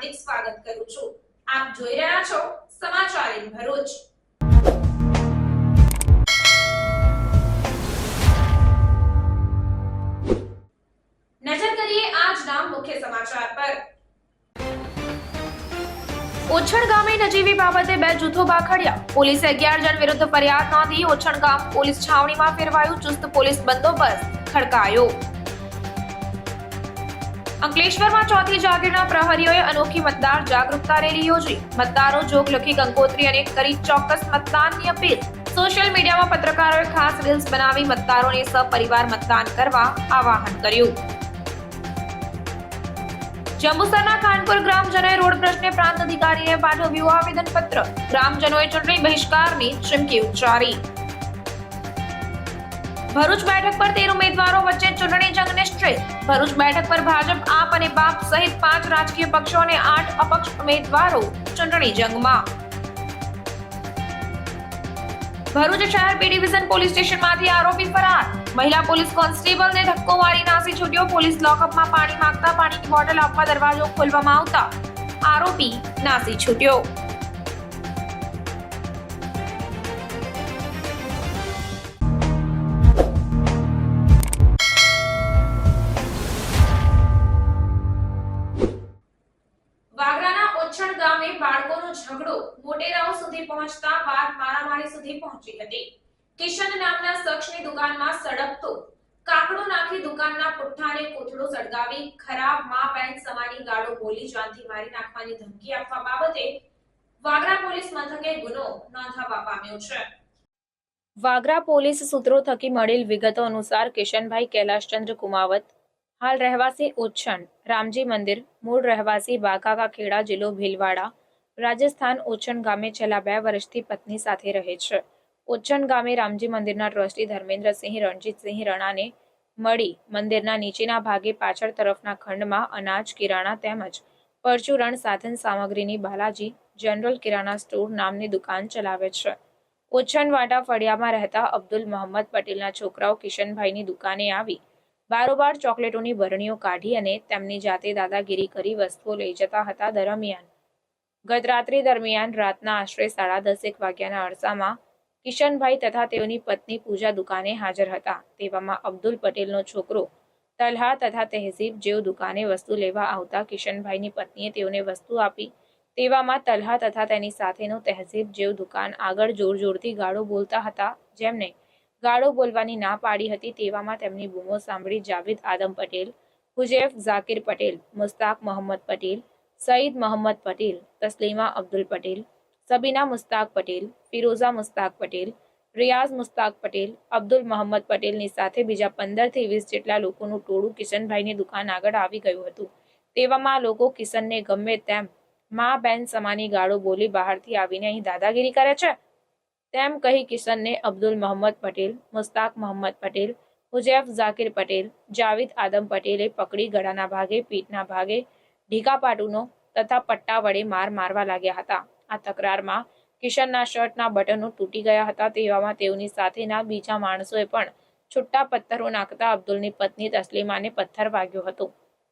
હાર્દિક સ્વાગત કરું છું। આપ જોઈ રહ્યા છો સમાચાર ઇન ભરૂચ। નજર કરીએ આજના મુખ્ય સમાચાર પર। ઓછણ ગામે નજીવી બાબતે બે જૂથો બાખડ્યા। પોલીસે 11 જણ વિરુદ્ધ ફરિયાદ નોંધી। ઓછણ ગામ પોલીસ છાવણીમાં ફેરવાયું ચુસ્ત પોલીસ બંદોબસ્ત ખડકાયો। અંકલેશ્વરમાં ચોથી જાગીરના પ્રહરીઓએ અનોખી મતદાર જાગૃતતા રેલી યોજી। મતદારો જોગ લખી કંકોત્રી અને કરી ચોક્કસ મતદાનની અપીલ। સોશિયલ મીડિયામાં પત્રકારોએ ખાસ રીલ્સ બનાવી મતદારોને સપરિવાર મતદાન કરવા આહવાન કર્યું। જંબુસરના ખાનપુર ગ્રામજનોએ રોડ પ્રશ્ને પ્રાંત અધિકારીને પાઠવ્યું આવેદનપત્ર। ગ્રામજનોએ ચૂંટણી બહિષ્કારની ચીમકી ઉચ્ચારી। ભરૂચ બેઠક પર 13 ઉમેદવારો વચ્ચે ચૂંટણી જંગ નિશ્ચિત। ભરૂચ બેઠક પર ભાજપ, આપ અને બાપ સહિત 5 રાજકીય પક્ષો અને 8 અપક્ષ ઉમેદવારો ચૂંટણી જંગમાં। ભરૂચ શહેર બી ડિવિઝન પોલીસ સ્ટેશનમાંથી આરોપી ફરાર। મહિલા પોલીસ કોન્સ્ટેબલને ધક્કો મારી નાસી છૂટ્યો। પોલીસ લોકઅપમાં પાણી માંગતા પાણીની બોટલ આપવા દરવાજો ખોલવામાં આવતા આરોપી નાસી છૂટ્યો। ઓછણ ગામે બાળકોનો ઝઘડો મોટેરાઓ સુધી પહોંચતા વાત મારામારી સુધી પહોંચી હતી। કિશન નામના શખ્સની દુકાનમાં સળગતો કાકડો નાખી દુકાનના પુઠ્ઠાને કોથળો સળગાવી ખરાબ માં બહેન સમાની ગાળો બોલી જાનથી મારી નાખવાની ધમકી આપવા બાબતે વાગરા પોલીસ મથકે ગુનો નોંધાવા પામ્યો છે। વાગરા પોલીસ સૂત્રો થકી મળેલ વિગતો અનુસાર કિશનભાઈ કૈલાશચંદ્ર કુમાવત, હાલ રહેવાસી ઓછણ, રામજી મંદિર, મૂળ રહેવાસી બાકાકા ખેડા, જિલ્લો ભીલવાડા, રાજસ્થાન, ઓછણ ગામે છેલ્લા 2 વર્ષથી પત્ની સાથે રહે છે। ઓછણ ગામે રામજી મંદિરના ટ્રસ્ટી ધર્મેન્દ્રસિંહ રણજીતસિંહ રણાને મળી મંદિરના નીચેના ભાગે પાછળ તરફના ખંડમાં અનાજ, કિરાણા તેમજ પરચુરણ સાધન સામગ્રીની બાલાજી જનરલ કિરાણા સ્ટોર નામની દુકાન ચલાવે છે। ઓછણ વાટા ફળિયામાં રહેતા અબ્દુલ મોહમ્મદ પટેલના છોકરાઓ કિશનભાઈની દુકાને આવી બારોબાર ચોકલેટોની બરણીઓ કાઢી અને તેમની જાતે દાદાગીરી કરી વસ્તુઓ લઈ જતા હતા। દરમિયાન ગત રાત્રિ દરમિયાન રાતના આશરે 10:30 વાગ્યાના અરસામાં કિશનભાઈ તથા તેઓની પત્ની પૂજા દુકાને હાજર હતા। તેવામાં અબ્દુલ પટેલનો છોકરો તલહા તથા તહેસીબ જેઓ દુકાને વસ્તુ લેવા આવતા કિશનભાઈની પત્નીએ તેઓને વસ્તુ આપી। તેવામાં તલહા તથા તેની સાથેનો તહેસીબ જેઓ દુકાન આગળ જોરથી ગાળો બોલતા હતા, જેમને ગાળો બોલવાની ના પાડી હતી। તેવામાં તેમની બૂમો સાંભળી જાવેદ આદમ પટેલ, હુજૈફ ઝાકિર પટેલ, મુસ્તાક મોહમ્મદ પટેલ, સઈદ મોહમ્મદ પટેલ, તસ્લીમા અબ્દુલ પટેલ, સબીના મુસ્તાક પટેલ, ફિરોઝા મુસ્તાક પટેલ, રિયાઝ મુસ્તાક પટેલ, અબ્દુલ મોહમ્મદ પટેલની સાથે બીજા 15 થી 20 જેટલા લોકોનું ટોળું કિશનભાઈની દુકાન આગળ આવી ગયું હતું। તેવામાં લોકો કિશનને ગમે તેમ મા બેન સમાની ગાળો બોલી બહારથી આવીને અહીં દાદાગીરી કરે છે તેમ કહી કિશનને અબ્દુલ મોહમ્મદ પટેલ, મુસ્તાક મોહમ્મદ પટેલ, હુજૈફ ઝાકિર પટેલ, જાવેદ આદમ પટેલે પકડી ગળાના ભાગે, પીઠના ભાગે ઢીકાપાટુનો તથા પટ્ટા વડે મારવા લાગ્યા હતા। આ તકરારમાં કિશનના શર્ટના બટનો તૂટી ગયા હતા। તેવામાં તેઓની સાથેના બીજા માણસોએ પણ છૂટા પથ્થરો નાખતા અબ્દુલની પત્ની તસ્લીમાને પથ્થર વાગ્યો હતો।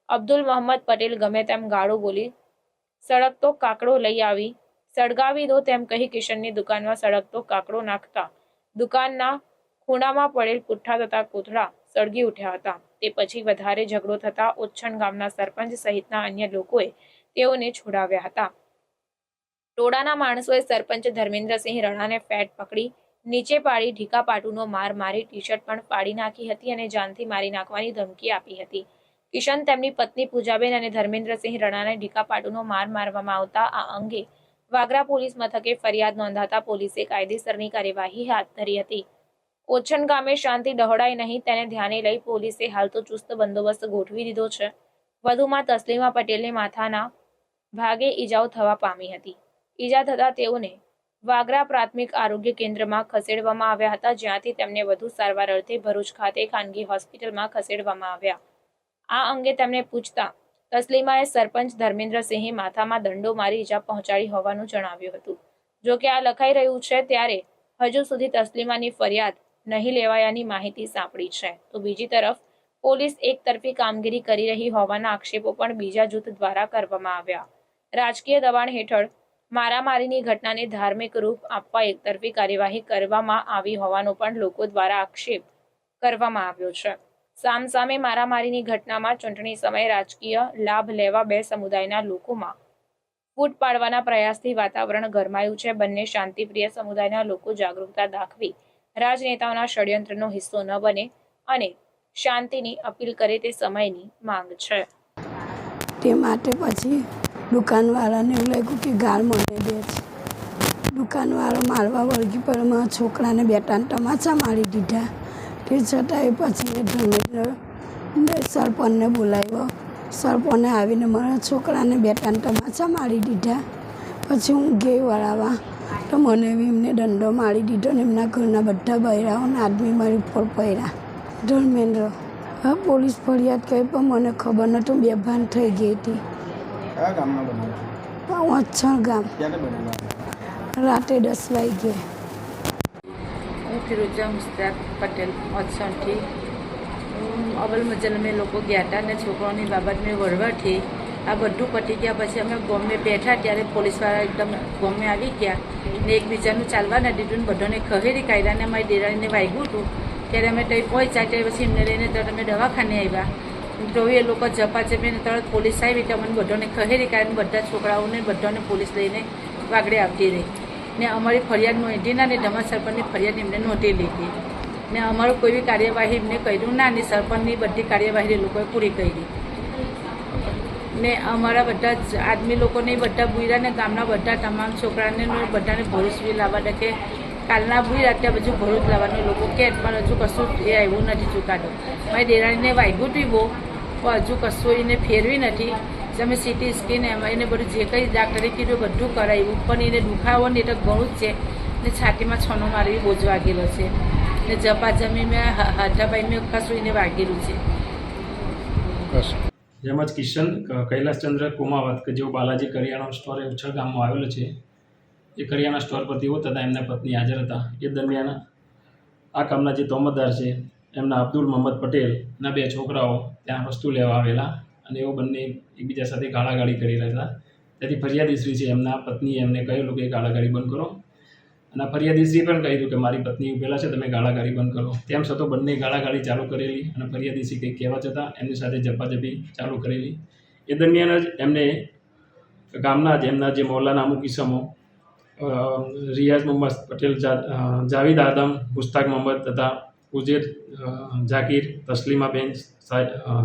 અબ્દુલ મોહમ્મદ પટેલ ગમે તેમ ગાળો બોલી સળગતો કાકડો લઈ આવી સળગાવી દો તેમ કહી કિશનની દુકાનમાં સળગતો કાકડો નાખતા દુકાનના ખૂણામાં પડેલ પુઠ્ઠા તથા કોથળા સળગી ઉઠ્યા હતા। તે પછી વધારે ઝઘડો થતા ઓછણ ગામના સરપંચ સહિતના અન્ય લોકોએ તેઓને છોડાવ્યા હતા। ટોળાના માણસોએ સરપંચ ધર્મેન્દ્રસિંહ રણાને ફેટ પકડી નીચે પાડી ઢીકાપાટુનો માર મારી ટી-શર્ટ પણ ફાડી નાખી હતી અને જાનથી મારી નાખવાની ધમકી આપી હતી। કિશન, તેમની પત્ની પૂજાબેન અને ધર્મેન્દ્રસિંહ રણાને ઢીકાપાટુનો માર મારવામાં આવતા આ અંગે વાગરા પોલીસ મથકે ફરિયાદ નોંધાતા પોલીસે કાયદેસરની કાર્યવાહી હાથ ધરી હતી। ઓછણ ગામે શાંતિ ડહોળાય નહીં તેને ધ્યાને લઈ પોલીસે હાલ તો ચુસ્ત બંદોબસ્ત ગોઠવી દીધો છે। વધુમાં તસ્લીમા પટેલને માથાના ભાગે ઈજાઓ થવા પામી હતી। ઈજા થતા તેઓને વાગરા પ્રાથમિક આરોગ્ય કેન્દ્રમાં ખસેડવામાં આવ્યા હતા, જ્યાંથી તેમને વધુ સારવાર અર્થે ભરૂચ ખાતે ખાનગી હોસ્પિટલમાં ખસેડવામાં આવ્યા। આ અંગે તેમને પૂછતા તસ્લીમાએ સરપંચ ધર્મેન્દ્રસિંહે માથામાં દંડો મારી ઈજા પહોંચાડી હોવાનું જણાવ્યું હતું। જો કે આ લખાઈ રહ્યું છે ત્યારે હજુ સુધી તસ્લીમાની ફરિયાદ નહીં લેવાયાની માહિતી સાંપડી છે, તો બીજી તરફ પોલીસ એક તરફી કામગીરી કરી રહી હોવાના આક્ષેપો પણ બીજા જૂથ દ્વારા કરવામાં આવ્યા। રાજકીય દબાણ હેઠળ મારામારીની ઘટનાને ધાર્મિક રૂપ આપવા એકતરફી કાર્યવાહી કરવામાં આવી હોવાનો પણ લોકો દ્વારા આક્ષેપ કરવામાં આવ્યો છે. સામસામે મારામારીની ઘટનામાં ચૂંટણી સમયે રાજકીય લાભ લેવા બે સમુદાયના લોકોમાં ફૂટ પાડવાના પ્રયાસથી વાતાવરણ ગરમાયું છે. બંને શાંતિપ્રિય સમુદાયના લોકો જાગૃતતા દાખવી રાજનેતાઓના ષડયંત્રનો હિસ્સો ન બને અને શાંતિની અપીલ કરે તે સમયની માંગ છે. તે માટે પછી દુકાનવાળાને એવું લાગ્યું કે ગાળ મને દે છે. દુકાનવાળો મારવા વળગી પર મારા છોકરાને 2-3 ટમાચા મારી દીધા. તે છતાંય પછી ધર્મેન્દ્ર સરપંચને બોલાવ્યો. સરપંચે આવીને મારા છોકરાને 2-3 ટમાચા મારી દીધા. પછી હું ગઈ વળાવવા તો મને બી એમને દંડો મારી દીધો ને એમના ઘરના બધા બૈરાઓને આદમી મારી ઉપર પડ્યા. ધર્મેન્દ્ર હા પોલીસ ફરિયાદ કરી પણ મને ખબર નહોતું, બેભાન થઈ ગઈ હતી. કયા ગામના બનાવ? વચ્છણ ગામ. ક્યારે બનેલા? રાતે 10 વાગે. હું ફિરોજા મુસ્તાક પટેલ વચ્છણથી. અવલ મજલ અમે લોકો ગયા હતા અને છોકરાઓની બાબત મેં વળવાથી આ બધું પતી ગયા. પછી અમે ગોમે બેઠા ત્યારે પોલીસવાળા એકદમ ગોમે આવી ગયા ને એકબીજાનું ચાલવા ન દીધું ને બધાને ખહેરી કાઢ્યા ને અમારી દેરાણીને વાગ્યું હતું. ત્યારે અમે ત્યાં પહોંચ્યા ત્યારે પછી એમને લઈને તરત અમે દવાખાને આવ્યા. તો એ લોકો ઝપાઝપીને તરત પોલીસ આવી તો અમને બધાને ખહેરી કાઢીને બધા છોકરાઓને બધાને પોલીસ લઈને વાગડે આવતી રહી ને અમારી ફરિયાદ નોંધી ના ને ધમા સરપંચની ફરિયાદ એમને નોંધી લીધી ને અમારું કોઈ બી કાર્યવાહી એમને કર્યું ના ને સરપંચની બધી કાર્યવાહી એ લોકોએ પૂરી કરી ને અમારા બધા જ આદમી લોકોને બધા બુર્યા ને ગામના બધા તમામ છોકરાને બધાને ભરૂચ બી લાવવા દે કે કાલના બુર્યા ત્યાં બધું ભરૂચ લાવવાનું લોકો કે પણ હજુ કશું એ આવ્યું નથી ચૂકાદો. મારી દેરાણીને વાગ્યું હતું બહુ પણ હજુ કશું એને ફેરવી નથી. અમે સીટી સ્કેન એમાં એને બધું જે કંઈ ડાક્ટરે કીધું બધું કરાવ્યું પણ એને દુખાવો ને એટલે ઘણું જ છે ને છાતીમાં છોનો મારવી બહુ જ વાગેલો છે ને ઝપાઝપી મેં હાથાભાઈ મેં કશું એને વાગેલું છે. જેમ જ કિશન કૈલાસચંદ્ર કુમાવત કે જેઓ બાલાજી કરિયાણા સ્ટોર એ ઉછળ ગામમાં આવેલો છે, એ કરિયાણા સ્ટોર પર તેઓ તથા એમના પત્ની હાજર હતા. એ દરમિયાન આ કામના જે તોમતદાર છે એમના અબ્દુલ મોહમ્મદ પટેલના 2 છોકરાઓ ત્યાં વસ્તુ લેવા આવેલા અને એઓ બંને એકબીજા સાથે ગાળાગાળી કરી રહ્યા હતા. તેથી ફરિયાદીશ્રી છે એમના પત્નીએ એમને કહેલું કે ગાળાગાળી બંધ કરો અને ફરિયાદીશ્રીએ પણ કહ્યું કે મારી પત્ની ઉભેલા છે, તમે ગાળાગાળી બંધ કરો. તેમ છતાં બંને ગાળાગાળી ચાલુ કરેલી અને ફરિયાદીશ્રી કંઈક કહેવા છતાં એમની સાથે ઝપાઝપી ચાલુ કરેલી. એ દરમિયાન જ એમને ગામના જ એમના જે મોહલ્લાના અમુક ઇસમો રિયાઝ મોહમ્મદ પટેલ, જાવેદ આદમ, મુસ્તાક મોહમ્મદ તથા ઉજેર ઝાકીર, તસ્લીમાબેન,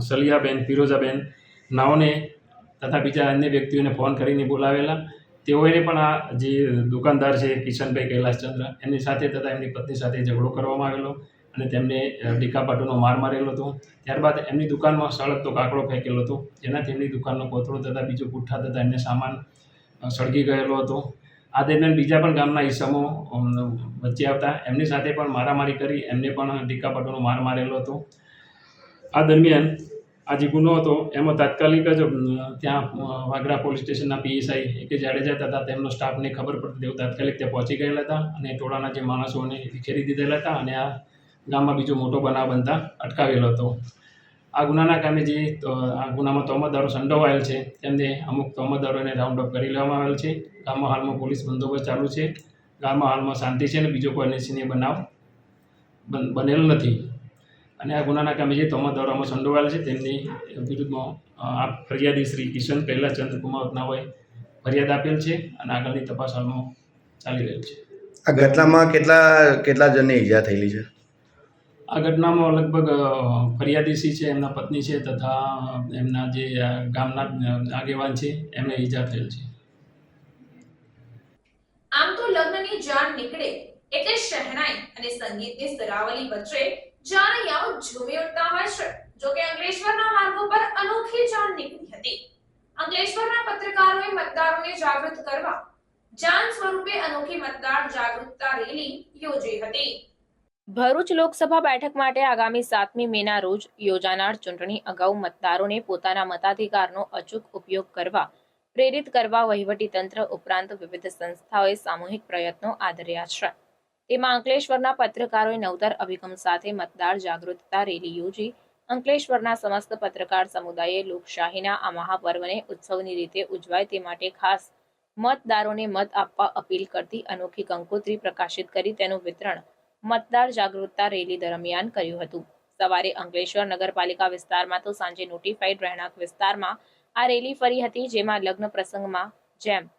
સલિયાબેન, ફિરોઝાબેન નાઓને તથા બીજા અન્ય વ્યક્તિઓને ફોન કરીને બોલાવેલા. તેઓએ પણ આ જે દુકાનદાર છે કિશનભાઈ કૈલાસચંદ્ર એમની સાથે તથા એમની પત્ની સાથે ઝઘડો કરવામાં આવેલો અને તેમને ડીકાપાટુનો માર મારેલો હતો. ત્યારબાદ એમની દુકાનમાં સળગતો કાકડો ફેંકેલો હતો, જેનાથી એમની દુકાનનો કોથળો તથા બીજો પુઠ્ઠા તથા એમને સામાન સળગી ગયેલો હતો. આ દરમિયાન બીજા પણ ગામના ઈસમો વચ્ચે આવતા એમની સાથે પણ મારામારી કરી એમને પણ ડીકાપાટુનો માર મારેલો હતો. આ દરમિયાન આ જે ગુનો હતો એમાં તાત્કાલિક જ ત્યાં વાગરા પોલીસ સ્ટેશનના PSI AK જાડેજા તથા તેમનો સ્ટાફને ખબર પડતી તેઓ તાત્કાલિક ત્યાં પહોંચી ગયેલા હતા અને ટોળાના જે માણસોને વિખેરી દીધેલા હતા અને આ ગામમાં બીજો મોટો બનાવ બનતા અટકાવેલો હતો. આ ગુનાના કામે જે આ ગુનામાં તોમતદારો સંડોવાયેલ છે તેમને અમુક તોમતદારોને રાઉન્ડ અપ કરી લેવામાં આવેલ છે. ગામમાં હાલમાં પોલીસ બંદોબસ્ત ચાલુ છે. ગામમાં હાલમાં શાંતિ છે અને બીજો કોઈ અનિચ્છનીય બનાવ બનેલ નથી. અને આ ગુનાના કામે જે તોમતદારોમાં સંડોવાયેલ છે તેમની વિરુદ્ધમાં આ ફરિયાદી શ્રી કિશન કૈલાસચંદ્ર કુમાવતના હોય ફરિયાદ આપેલ છે અને આગળની તપાસ હાલમાં ચાલી રહેલ છે. આ ઘટનામાં કેટલા જણને ઈજા થયેલી છે? આ ઘટનામાં લગભગ ફરિયાદીશ્રી છે, એમના પત્ની છે તથા એમના જે ગામના આગેવાન છે એમને ઈજા થયેલ છે. આમ તો લગ્નની જાણ નીકળે એટલે શહેણાઈ અને સંગીતની સરાવલી વચ્ચે જાનૈયાઓ ઝૂમી ઉઠતા હોય છે. જો કે અંકલેશ્વરના માર્ગો પર અનોખી જાણ નીકળી હતી. અંકલેશ્વરના પત્રકારોએ મતદારોને જાગૃત કરવા જાન સ્વરૂપે અનોખી મતદાર જાગૃતતા રેલી યોજી હતી. ભરૂચ લોકસભા બેઠક માટે આગામી 7મી મેના રોજ યોજાનાર ચૂંટણી અગાઉ મતદારોને પોતાના મતાધિકારનો અચૂક ઉપયોગ કરવા પ્રેરિત કરવા વહીવટીતંત્ર ઉપરાંત વિવિધ સંસ્થાઓએ સામૂહિક પ્રયત્નો આદર્યા છે. તેમાં અંકલેશ્વરના પત્રકારોએ નવતર અભિગમ સાથે મતદાર જાગૃતતા રેલી યોજી અંકલેશ્વરના સમસ્ત પત્રકાર સમુદાયે લોકશાહીના આ મહાપર્વને ઉત્સવની રીતે ઉજવાય તે માટે ખાસ મતદારોને મત આપવા અપીલ કરતી અનોખી કંકોત્રી પ્રકાશિત કરી તેનું વિતરણ મતદાર જાગૃતતા રેલી દરમિયાન કર્યું હતું. સવારે અંકલેશ્વર નગરપાલિકા વિસ્તારમાં તો સાંજે નોટિફાઈડ રહેણાંક વિસ્તારમાં આ રેલી ફરી હતી, જેમાં લગ્ન પ્રસંગમાં જેમ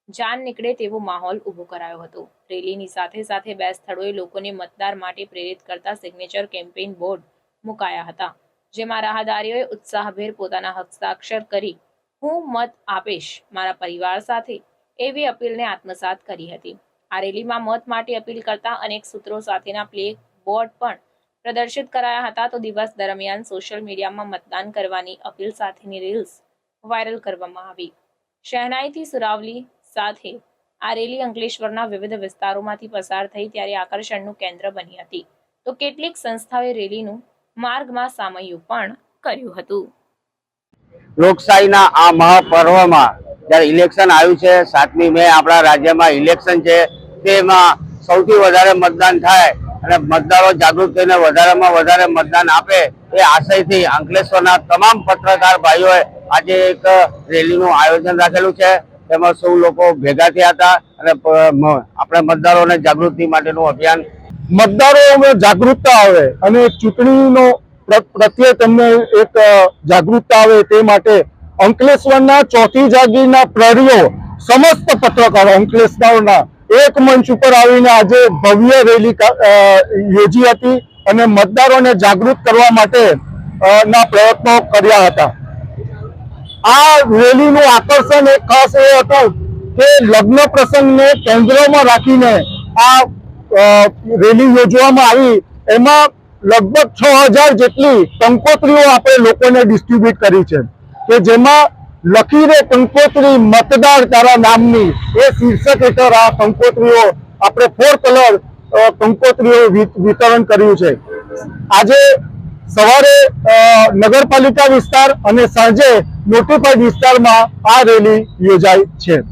જાન નીકળે તેવો માહોલ ઊભો કરાયો હતો. રેલીની સાથે સાથે બે સ્થળોએ લોકોને મતદાર માટે પ્રેરિત કરતા સિગ્નેચર કેમ્પેઇન બોર્ડ મુકાયા હતા, જેમાં રાહદારીઓએ ઉત્સાહભેર પોતાના હસ્તાક્ષર કરી હું મત આપીશ મારા પરિવાર સાથે એવી અપીલને આત્મસાત કરી હતી. આ રેલીમાં મત માટે અપીલ કરતા અનેક સૂત્રો સાથેના પ્લે બોર્ડ પણ પ્રદર્શિત કરાયા હતા. તો દિવસ દરમિયાન સોશિયલ મીડિયામાં મતદાન કરવાની અપીલ સાથેની રીલ્સ વાયરલ કરવામાં આવી. શહેનાઈથી સુરાવલી સાથે આ રેલી અંકલેશ્વરના વિવિધ વિસ્તારોમાંથી પસાર થઈ ત્યારે આકર્ષણનું કેન્દ્ર બની હતી. તો કેટલીક સંસ્થાઓએ રેલીનું માર્ગમાં સામયું પણ કર્યું હતું. લોકશાહીના આ મહાપર્વમાં જ્યારે ઇલેક્શન આવ્યું છે, 7મી મે આપણા રાજ્યમાં ઇલેક્શન છે, તેમાં સૌથી વધારે મતદાન થાય અને મતદારો જાગૃત થઈને વધારેમાં વધારે મતદાન આપે એ આશયથી અંકલેશ્વરના તમામ પત્રકાર ભાઈઓએ આજે એક રેલીનું આયોજન રાખેલું છે. તેમાં સૌ લોકો ભેગા થયા હતા અને આપણે મતદારોને જાગૃતિ માટેનું અભિયાન, મતદારોમાં જાગૃતતા આવે અને ચૂંટણીનો પ્રત્યે તેમને એક જાગૃતતા આવે તે માટે અંકલેશ્વરના ચોથી જાગીરના પ્રહરીઓ સમસ્ત પત્રકારો અંકલેશ્વરના એક મંચ ઉપર આવીને આજે ભવ્ય રેલી યોજી હતી અને મતદારોને જાગૃત કરવા માટે ના પ્રયત્નો કર્યા હતા. આ રેલીનું આકર્ષણ એક ખાસ એ હતું કે લગ્ન પ્રસંગને કેન્દ્રમાં રાખીને આ રેલી યોજવામાં આવી. એમાં લગભગ 6000 જેટલી કંકોત્રીઓ આપણે લોકોને ડિસ્ટ્રીબ્યુટ કરી છે કે જેમાં લખી રે કંકોત્રી મતદાર તારા નામની એ શીર્ષક હેઠળ આ કંકોત્રીઓ આપણે 4 કલર કંકોત્રીઓ વિતરણ કર્યું છે. આજે સવારે નગરપાલિકા વિસ્તાર અને સાંજે નોટિફાઈડ વિસ્તારમાં આ રેલી યોજાઈ છે.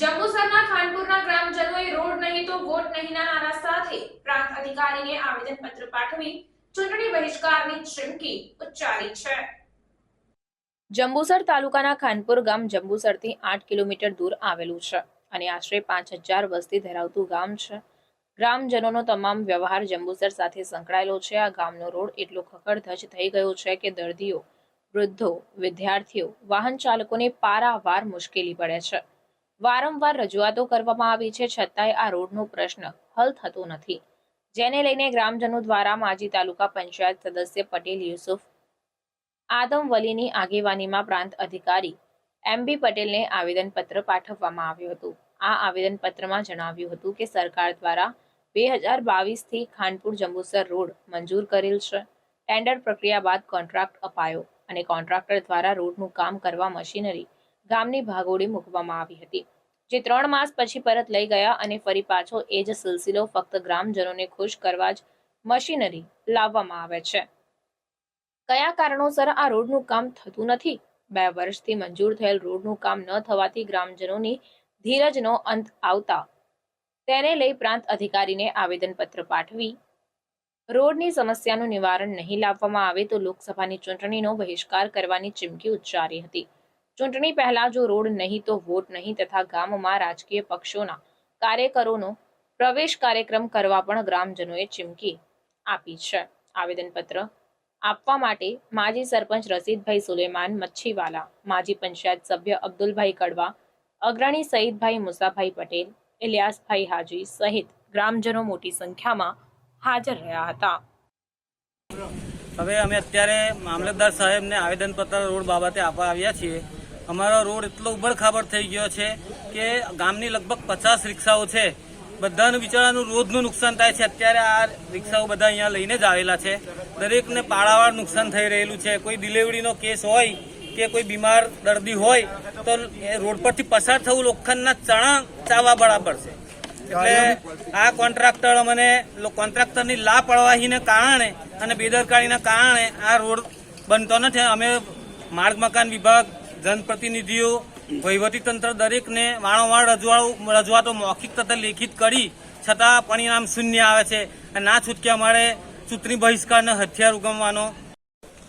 જંબુસરના ખાનપુરના ગ્રામજનોએ રોડ નહીં તો વોટ નહીંના નારા સાથે પ્રાંત અધિકારીને આવેદનપત્ર પાઠવી ચૂંટણી બહિષ્કારની ચીમકી ઉચ્ચારી છે. જંબુસર તાલુકાના ખાનપુર ગામ જંબુસરથી 8 કિલોમીટર દૂર આવેલું છે અને આશરે 5000 વસ્તી ધરાવતું ગામ છે. ગ્રામજનોનો તમામ વ્યવહાર જંબુસર સાથે સંકળાયેલો છે. આ ગામનો રોડ એટલો ખખડધજ થઈ ગયો છે કે દર્દીઓ, વૃદ્ધો, વિદ્યાર્થીઓ, વાહન ચાલકોને પારાવાર મુશ્કેલી પડે છે. વારંવાર રજૂઆતો કરવામાં આવી છે, છતાંય આ રોડનો પ્રશ્ન હલ થતો નથી, જેને લઈને ગ્રામજનો દ્વારા માજી તાલુકા પંચાયત સદસ્ય પટેલ યુસુફ આદમવલીની આગેવાનીમાં પ્રાંત અધિકારી MB પટેલને આવેદનપત્ર પાઠવવામાં આવ્યું હતું. આ આવેદનપત્રમાં જણાવ્યું હતું કે સરકાર દ્વારા 2022થી ખાનપુર જંબુસર રોડ મંજૂર કરેલ છે. ટેન્ડર પ્રક્રિયા બાદ કોન્ટ્રાક્ટ અપાયો અને કોન્ટ્રાક્ટર દ્વારા રોડનું કામ કરવા મશીનરી ગામની ભાગોળે મૂકવામાં આવી હતી, જે 3 માસ પછી પરત લઈ ગયા અને ફરી પાછો એ જ સિલસિલો ફક્ત ગ્રામજનોને ખુશ કરવા જ મશીનરી લાવવામાં આવે છે. કયા કારણોસર આ રોડનું કામ થતું નથી? 2 વર્ષથી મંજૂર થયેલ રોડનું કામ ન થવાથી ગ્રામજનોની ધીરજનો અંત આવતા તેને લઈ પ્રાંત અધિકારીને આવેદનપત્ર પાઠવી રોડની સમસ્યાનું નિવારણ નહીં લાવવામાં આવે તો લોકસભાની ચૂંટણીનો બહિષ્કાર કરવાની ચીમકી ઉચ્ચારી હતી. ચૂંટણી પહેલા જો રોડ નહીં તો વોટ નહીં તથા ગામમાં રાજકીય પક્ષોના કાર્યકરોનો પ્રવેશ કાર્યક્રમ કરવા પણ ગ્રામજનોએ ચીમકી આપી છે. આવેદનપત્ર આપવા માટે માજી સરપંચ રસીદભાઈ સુલેમાન મચ્છીવાલા, માજી પંચાયત સભ્ય અબ્દુલભાઈ કડવા, અગ્રણી સઈદભાઈ મુસાભાઈ પટેલ, ઇલિયાસભાઈ હાજી સહિત ગ્રામજનો મોટી સંખ્યામાં હાજર રહ્યા હતા. હવે અમે અત્યારે મામલતદાર સાહેબને આવેદનપત્ર રોડ બાબતે આપવા આવ્યા છીએ. અમારો રોડ એટલો ઉબડખાબડ થઈ ગયો છે કે ગામની લગભગ 50 રિક્ષાઓ છે. બધાનું બિચારાનું રોજનું નુકસાન થાય છે. અત્યારે આ રિક્ષાઓ બધા અહીંયા લઈને જ આવેલા છે. દરેકને પાળાવાર નુકસાન થઈ રહેલું છે. કોઈ ડિલિવરીનો કેસ હોય કે કોઈ બીમાર દર્દી હોય તો રોડ પરથી પસાર થવું લોખંડના ચણા ચાવવા બરાબર છે. એટલે આ કોન્ટ્રાક્ટરની લાપરવાહીને કારણે અને બેદરકારીના કારણે આ રોડ બનતો નથી. અમે માર્ગ મકાન વિભાગ, જનપ્રતિનિધિઓ, વહીવટીતંત્ર દરેકને વારંવાર રજૂઆતો મૌખિક તથા લેખિત કરી છતાં પરિણામ શૂન્ય આવે છે. ના છૂટકે અમારે ચૂંટણી બહિષ્કારને હથિયાર ઉગમવાનો.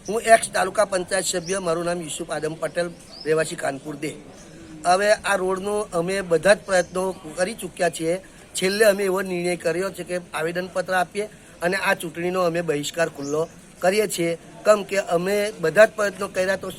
હું એક્સ તાલુકા પંચાયત સભ્ય, મારું નામ યુસુફ આદમ પટેલ, રહેવાસી કાનપુર દે. હવે આ રોડનું અમે બધા જ પ્રયત્નો કરી ચૂક્યા છીએ. છેલ્લે અમે એવો નિર્ણય કર્યો છે કે આવેદનપત્ર આપીએ અને આ ચૂંટણીનો અમે બહિષ્કાર ખુલ્લો કરીએ છીએ. કેમ કે અમે બધા જ પ્રયત્નો કર્યા તો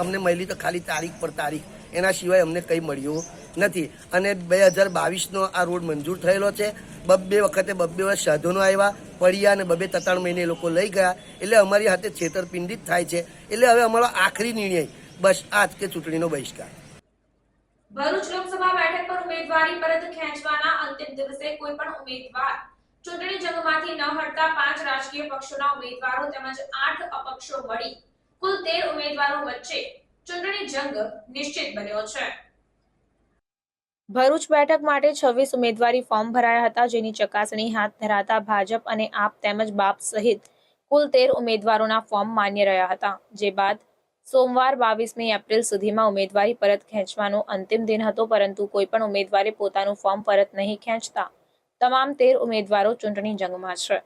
અમને મળી તો ખાલી તારીખ પર તારીખ, એના સિવાય અમને કંઈ મળ્યું નથી. અને 2022નો આ રોડ મંજૂર થયેલો છે. બબ્બે વખતે 2 વર્ષ સાધનો આવ્યા, પડ્યા અને 2-3 મહિને એ લોકો લઈ ગયા. એટલે અમારી હાથે છેતરપિંડી જ થાય છે. એટલે હવે અમારો આખરી નિર્ણય બસ આ જ કે ચૂંટણીનો બહિષ્કાર. ભરૂચ લોકસભા બેઠક પર ઉમેદવારી પરત ખેંચવાના અંતિમ દિવસે કોઈ પણ ઉમેદવાર ચૂંટણી જંગમાંથી ન હટતા 5 રાજકીય પક્ષોના ઉમેદવારો તેમજ 8 અપક્ષો મળી કુલ 13 ઉમેદવારો વચ્ચે ચૂંટણી જંગ નિશ્ચિત બન્યો છે. ભરૂચ બેઠક માટે 26 ઉમેદવારી ફોર્મ ભરાયા હતા, જેની ચકાસણી હાથ ધરાતા ભાજપ અને આપ તેમજ બાપ સહિત કુલ 13 ઉમેદવારોના ફોર્મ માન્ય રહ્યા હતા. જે બાદ સોમવાર 22મી એપ્રિલ સુધીમાં ઉમેદવારી પરત ખેંચવાનો અંતિમ દિન હતો, પરંતુ કોઈ પણ ઉમેદવારે પોતાનું ફોર્મ પરત નહીં ખેંચતા તમામ 13 ઉમેદવારો ચૂંટણી જંગમાં છે.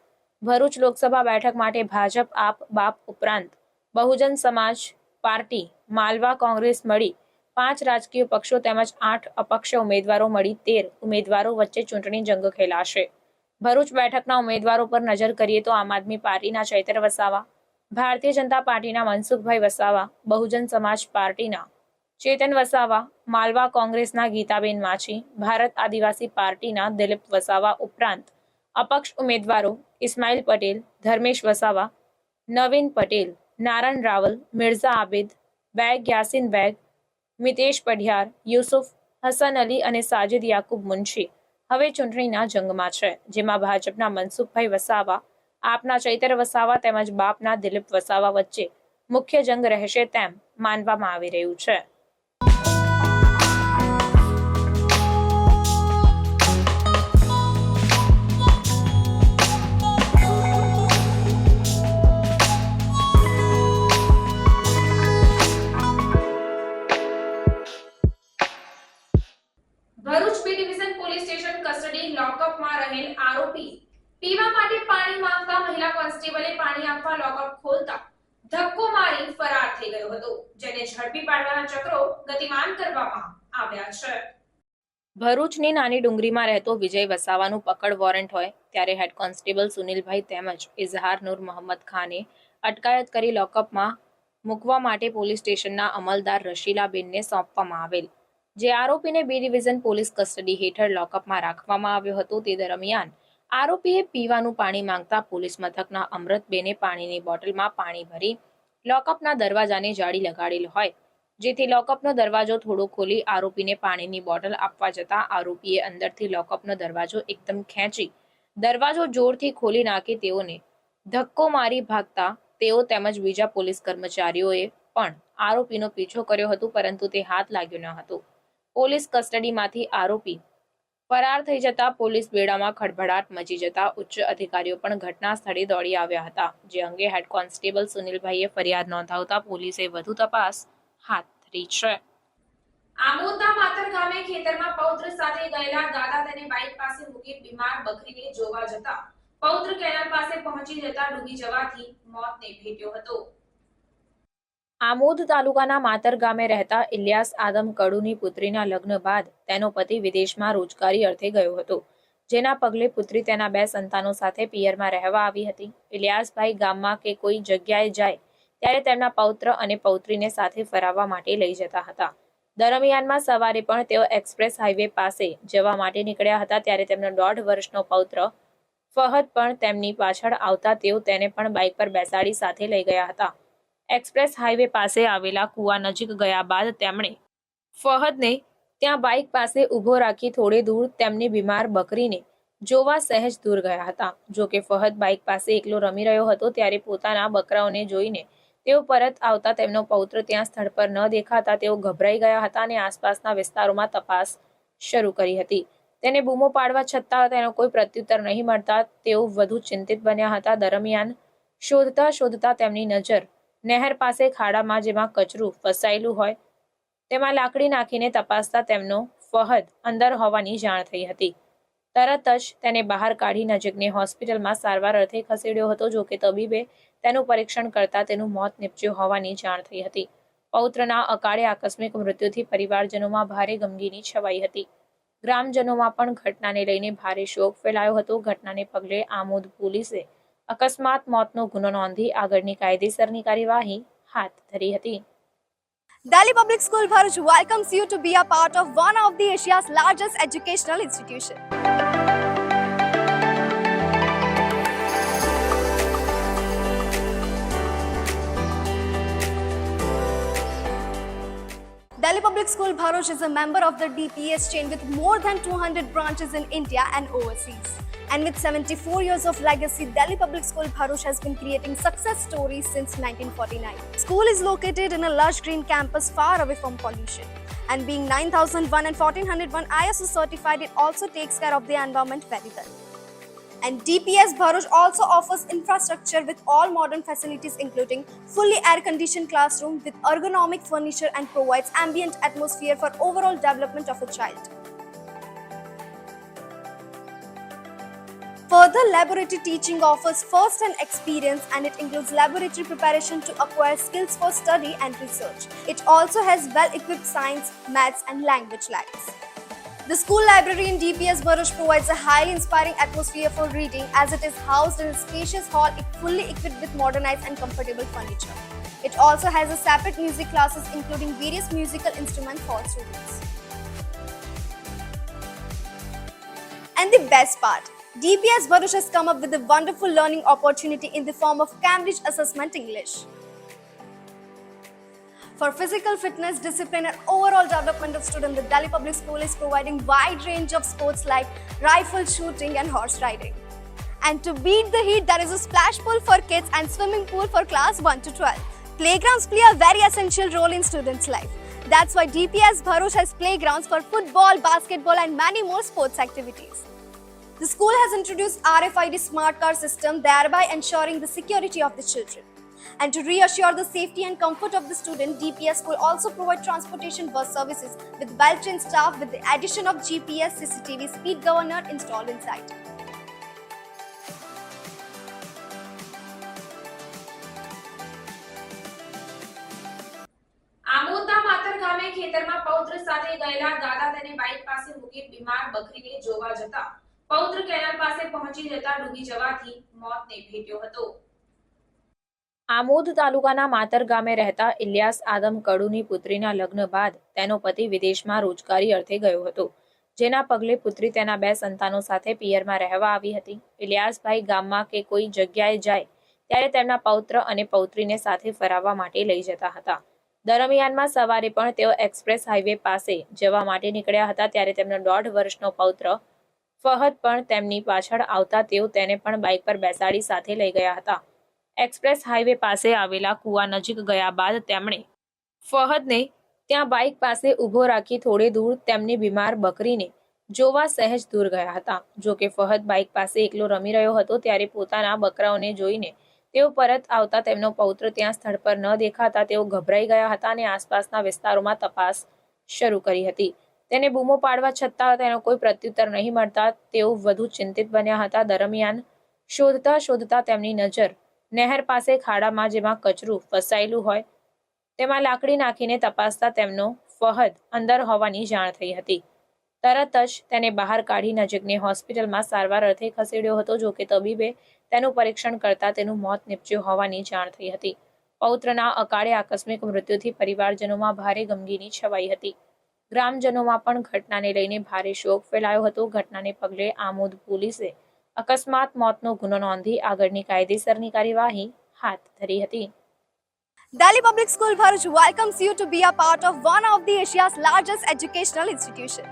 ભરૂચ લોકસભા બેઠક માટે ભાજપ, આપ, બાપ ઉપરાંત બહુજન સમાજ પાર્ટી, માલવા કોંગ્રેસ મળી 5 રાજકીય પક્ષો તેમજ 8 અપક્ષ ઉમેદવારો મળી 13 ઉમેદવારો વચ્ચે ચૂંટણી જંગ ખેલાશે. ભરૂચ બેઠકના ઉમેદવારો પર નજર કરીએ તો આમ આદમી પાર્ટીના ચૈતર વસાવા, ભારતીય જનતા પાર્ટીના મનસુખભાઈ વસાવા, બહુજન સમાજ પાર્ટીના ચેતન વસાવા, માલવા કોંગ્રેસના ગીતાબેન માછી, ભારત આદિવાસી પાર્ટીના દિલીપ વસાવા ઉપરાંત અપક્ષ ઉમેદવારો ઇસ્માઇલ પટેલ, ધર્મેશ વસાવા, નવીન પટેલ, નારણ રાવલ, મિર્ઝા આબિદ બેગ, યાસીન બેગ, મિતેશ પઢિયાર, યુસુફ હસન અલી અને સાજિદ યાકુબ મુનશી હવે ચૂંટણીના જંગમાં છે, જેમાં ભાજપના મનસુખભાઈ વસાવા, આપના ચૈતર વસાવા તેમજ બાપના દિલીપ વસાવા વચ્ચે મુખ્ય જંગ રહેશે તેમ માનવામાં આવી રહ્યું છે. Bharuch B division police station custody લોકઅપમાં રહેલ આરોપી પીવા માટે પાણી માંગતા મહિલા કોન્સ્ટેબલે પાણી આપવા લોકઅપ ખોલતા ધક્કો મારી ફરાર થઈ ગયો હતો, જેને ઝડપી પાડવાના ચક્રો ગતિમાન કરવામાં આવ્યા છે. ભરૂચની નાની ડુંગરીમાં રહેતો વિજય વસાવાનું પકડ વોરંટ હોય ત્યારે હેડ કોન્સ્ટેબલ સુનિલભાઈ તેમજ ઇઝહાર નૂર મોહમ્મદ ખાને અટકાયત કરી લોકઅપમાં મૂકવા માટે પોલીસ સ્ટેશનના અમલદાર રશીલાબેનને સોંપવામાં આવેલ. જે આરોપીને બી ડિવિઝન પોલીસ કસ્ટડી હેઠળ લોકઅપમાં રાખવામાં આવ્યો હતો. તે દરમિયાન આરોપીએ પીવાનું પાણી માંગતા પોલીસ મથકના અમૃતબેને પાણીની બોટલમાં પાણી ભરી લોકઅપના દરવાજાને જાળી લગાડેલ હોય, જેથી લોકઅપનો દરવાજો થોડો ખોલી આરોપીને પાણીની બોટલ આપવા જતા આરોપીએ અંદરથી લોકઅપનો દરવાજો એકદમ ખેંચી દરવાજો જોરથી ખોલી નાખી તેઓને ધક્કો મારી ભાગતા તેઓ તેમજ બીજા પોલીસ કર્મચારીઓએ પણ આરોપીનો પીછો કર્યો હતો, પરંતુ તે હાથ લાગ્યો ન હતો. પોલીસ કસ્ટડીમાંથી આરોપી ફરાર થઈ જતા પોલીસ બેડામાં ખળભળાટ મચી જતા ઉચ્ચ અધિકારીઓ પણ ઘટના સ્થળે દોડી આવ્યા હતા, જે અંગે હેડ કોન્સ્ટેબલ સુનિલભાઈએ ફરિયાદ નોંધાવતા પોલીસે વધુ તપાસ હાથ ધરી છે. આમોદના માતર ગામે ખેતરમાં પૌત્ર સાથે ગયેલા દાદા તેને બાઇક પાસે મૂકી બીમાર બકરીને જોવા જતા પૌત્ર કેનાલ પાસે પહોંચી જતા ડૂબી જવાથી મોતને ભેટ્યો હતો. આમોદ તાલુકાના માતર ગામે રહેતા ઇલિયાસ આદમ કડુની પુત્રીના લગ્ન બાદ તેનો પતિ વિદેશમાં રોજગારી અર્થે ગયો હતો, જેના પગલે પુત્રી તેના 2 સંતાનો સાથે પિયરમાં રહેવા આવી હતી. ઇલિયાસભાઈ ગામમાં કે કોઈ જગ્યાએ જાય ત્યારે તેમના પૌત્ર અને પૌત્રીને સાથે ફરાવવા માટે લઈ જતા હતા. દરમિયાનમાં સવારે પણ તેઓ એક્સપ્રેસ હાઈવે પાસે જવા માટે નીકળ્યા હતા ત્યારે તેમનો 1.5 વર્ષનો પૌત્ર ફહદ પણ તેમની પાછળ આવતા તેઓ તેને પણ બાઇક પર બેસાડી સાથે લઈ ગયા હતા. એક્સપ્રેસ હાઈવે પાસે આવેલા કૂવા નજીક ગયા બાદ તેમણે ફહદને ત્યાં બાઇક પાસે ઊભો રાખી થોડે દૂર તેમની બીમાર બકરીને જોવા સહેજ દૂર ગયા હતા. જો કે ફહદ બાઇક પાસે એકલો રમી રહ્યો હતો ત્યારે પોતાના બકરાઓને જોઈને તેઓ પરત આવતા તેમનો પૌત્ર ત્યાં સ્થળ પર ન દેખાતા તેઓ ગભરાઈ ગયા હતા અને આસપાસના વિસ્તારોમાં તપાસ શરૂ કરી હતી. તેને બૂમો પાડવા છતાં તેનો કોઈ પ્રત્યુત્તર નહીં મળતા તેઓ વધુ ચિંતિત બન્યા હતા. દરમિયાન શોધતા તેમની નજર નહેર પાસે ખાડામાં જેમાં કચરું ફસાયેલું હોય તેમાં લાકડી નાખીને તપાસતા તેમનો ફહદ અંદર હોવાની જાણ થઈ હતી. તરત જ તેને બહાર કાઢી નજીકની હોસ્પિટલમાં સારવાર અર્થે ખસેડ્યો હતો. જો કે તબીબે તેનું પરીક્ષણ કરતા તેનું મોત નીપજ્યું હોવાની જાણ થઈ હતી. પૌત્રના અકાળે આકસ્મિક મૃત્યુથી પરિવારજનોમાં ભારે ગમગીની છવાઈ હતી. ગ્રામજનોમાં પણ ઘટનાને લઈને ભારે શોક ફેલાયો હતો. ઘટનાને પગલે આમોદ પોલીસે અકસ્માત મોતનો ગુનો નોંધી આગળની કાયદેસરની કાર્યવાહી હાથ ધરી હતી. Delhi Public School Bharuch welcomes you to be a part of one of the Asia's largest educational institution. Delhi Public School Bharuch is a member of the DPS chain with more than 200 branches in India and overseas. And with 74 years of legacy, Delhi Public School Bharuch has been creating success stories since 1949. School is located in a lush green campus far away from pollution. And being 9001 and 1401 ISO certified, it also takes care of the environment very well. And DPS Bharuch also offers infrastructure with all modern facilities including fully air-conditioned classroom with ergonomic furniture and provides ambient atmosphere for overall development of a child. Further, laboratory teaching offers first-hand experience and it includes laboratory preparation to acquire skills for study and research. It also has well-equipped science, maths and language labs. The school library in DPS Bharuch provides a highly inspiring atmosphere for reading as it is housed in a spacious hall fully equipped with modernized and comfortable furniture. It also has a separate music classes including various musical instruments for students. And the best part, DPS Bharuch has come up with a wonderful learning opportunity in the form of Cambridge Assessment English. For physical fitness, discipline and overall development of students, the Delhi Public School is providing wide range of sports like rifle shooting and horse riding. And to beat the heat, there is a splash pool for kids and swimming pool for class 1 to 12. Playgrounds play a very essential role in students' life. That's why DPS Bharuch has playgrounds for football, basketball and many more sports activities. The school has introduced RFID smart card system, thereby ensuring the security of the children. And to reassure the safety and comfort of the student, DPS will also provide transportation bus services with well-trained staff with the addition of GPS CCTV speed governor installed inside. આમોદના માતર ગામે ખેતરમાં પૌત્ર સાથે ગયેલા દાદા તેને bike પાસે મૂકી બીમાર બકરીને જોવા જતા પૌત્ર કેનાલ પાસે પહોંચી જતા ડૂબી જવાથી મોતને ભેટ્યો હતો. આમોદ તાલુકાના માતર ગામે રહેતા ઇલિયાસ આદમ કડુની પુત્રીના લગ્ન બાદ તેનો પતિ વિદેશમાં રોજગારી અર્થે ગયો હતો. જેના પગલે પુત્રી તેના 2 સંતાનો સાથે પિયરમાં રહેવા આવી હતી. ઇલિયાસભાઈ ગામમાં કે કોઈ જગ્યાએ જાય ત્યારે તેમના પૌત્ર અને પૌત્રીને સાથે ફરાવવા માટે લઈ જતા હતા. દરમિયાનમાં સવારે પણ તેઓ એક્સપ્રેસ હાઈવે પાસે જવા માટે નીકળ્યા હતા ત્યારે તેમનો 1.5 વર્ષનો પૌત્ર ફહદ પણ તેમની પાછળ આવતા તેઓ તેને પણ બાઇક પર બેસાડી સાથે લઈ ગયા હતા. એક્સપ્રેસ હાઈવે પાસે આવેલા કૂવા નજીક ગયા બાદ તેમણે ફહદને ત્યાં બાઇક પાસે ઊભો રાખી થોડે દૂર તેમની બીમાર બકરીને જોવા સહેજ દૂર ગયા હતા. જો કે ફહદ બાઇક પાસે એકલો રમી રહ્યો હતો ત્યારે પોતાના બકરાઓને જોઈને તેઓ પરત આવતા તેમનો પૌત્ર ત્યાં સ્થળ પર ન દેખાતા તેઓ ગભરાઈ ગયા હતા અને આસપાસના વિસ્તારોમાં તપાસ શરૂ કરી હતી. તેને બૂમો પાડવા છતાં તેનો કોઈ પ્રત્યુત્તર નહીં મળતા તેઓ વધુ ચિંતિત બન્યા હતા. દરમિયાન શોધતા તેમની નજર નહેર પાસે ખાડામાં જેમાં કચરું ફસાયેલું હોય તેમાં લાકડી નાખીને તપાસતા તેમનો ફહદ અંદર હોવાની જાણ થઈ હતી. તરત જ તેને બહાર કાઢી નજીકની હોસ્પિટલમાં સારવાર અર્થે ખસેડ્યો હતો. જો કે તબીબે તેનું પરીક્ષણ કરતા તેનું મોત નીપજ્યું હોવાની જાણ થઈ હતી. પૌત્રના અકાળે આકસ્મિક મૃત્યુથી પરિવારજનોમાં ભારે ગમગીની છવાઈ હતી. ગ્રામજનોમાં પણ ઘટનાને લઈને ભારે શોક ફેલાયો હતો. ઘટનાને પગલે આમોદ પોલીસે અકસ્માત મોતનો ગુનો નોંધી આગળની કાયદેસરની કાર્યવાહી હાથ ધરી હતી. Delhi Public School Bharuch welcomes you to be a part of one of the Asia's largest educational institution.